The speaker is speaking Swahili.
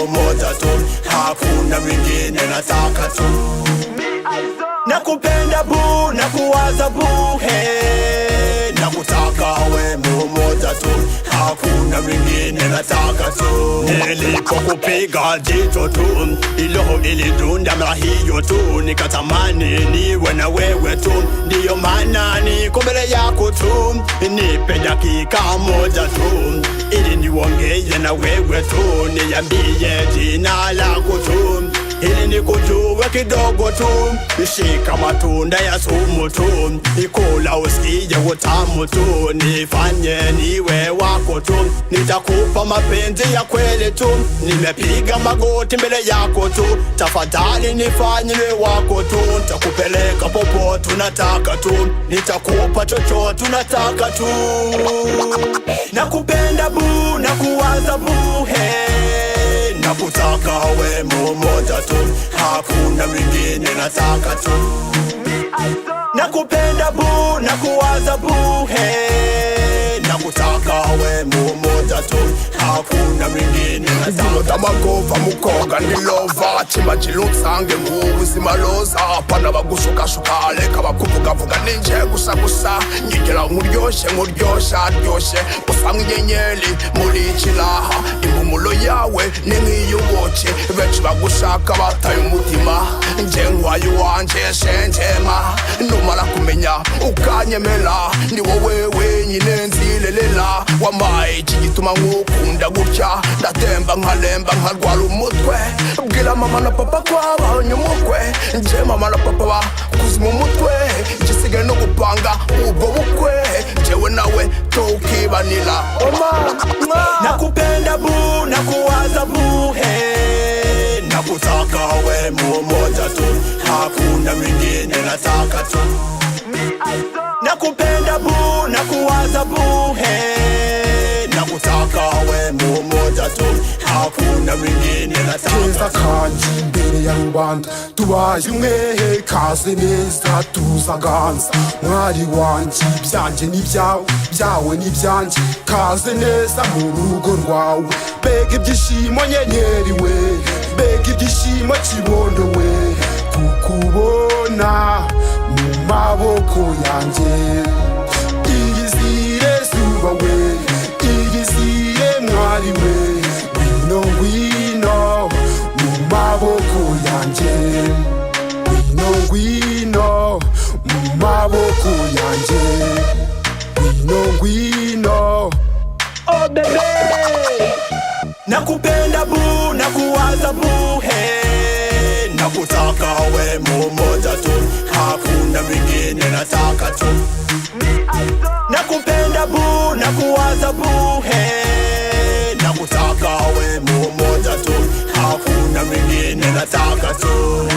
mmoja tu, hakuna mwingine, nataka tu. Nakupenda boo, nakuwaza boo, hey, nakutaka we mmoja tu, hakuna mwingine, nataka tu. Nilipokupiga jicho tu, ilo ilidunda mara hiyo tu, nikatamani niwe na wewe tu, ndiyo maana niko mbele yako tu. Nipe dakika moja tu, ili niongee na wewe tu, niambie jina lako tu, ili nikujue kidogo tu. Shika matunda ya sumu tu, ikula usikie utamu tu, nifanye niwe wako tu, nitakupa mapenzi ya kweli tu. Nimepiga magoti mbele yako tu, tafadhali nifanye niwe wako tu. Nitakupeleka popote unataka tu, nitakupa chochote unataka tu. Nakupenda boo, nakuwaza boo, hey, nakutaka we mmoja tu, hakuna mwingine, nataka tu. Nakupenda boo, nakuwaza boo, hey, nakutaka we mmoja tu, hakuna mwingine, nataka tu. Amagova mukoga ndilova, chima chilutsange ngubu simaloza, pana bagushukashuka leka bakuvugavuga ninje gusa gusa, nyigira nkuryoshe nkuryosha ryoshe, usanga inyenyeri muri kilaha, impumulo yawe ni nk'iy'ubuki, benshi bagushaka bataye umutima, nje nkwaye wanje shenjema, numara kumenya ukanyemera, ni wowe wenyine nzilelela, wamaye iki gituma nkukunda gutya, ndatemba nkalemba nkarwara umutwe, bwira mama na papa ko abanye umukwe, nje mama na papa bakuze mu mutwe, ngisigaye no gupanga ubwo bukwe, jewe nawe tukibanira. Nakupenda boo, nakuwaza boo, hey, nakutaka we mmoja tu, hakuna mwingine, nataka tu. Nakupenda boo, nakuwaza boo, hey, nakutaka we mmoja tu, hakuna mwingine, nataka tu. Keza kanji imbere ya rubanda, tubaye umwe kaze neza tuzaganza, mwari wanje ibyanje n'ibyawe, byawe n'ibyanje, kaze neza mu rugo rwawe, bega ibyishimo nyenyeri we, bega ibyishimo kibondo we, kukubona mu maboko yanjye, iyizire zuba we, iyizire mwari we, ngwino ngwino mu maboko yanjye, ngwino ngwino mu maboko yanjye, ngwino ngwino. Oh baby, nakupenda boo, nakuwaza boo, hey, nakutaka we mmoja tu, hakuna mwingine, nataka tu. Nakupenda boo, nakuwaza boo, hey, nakutaka we mmoja tu, hakuna mwingine, nataka tu.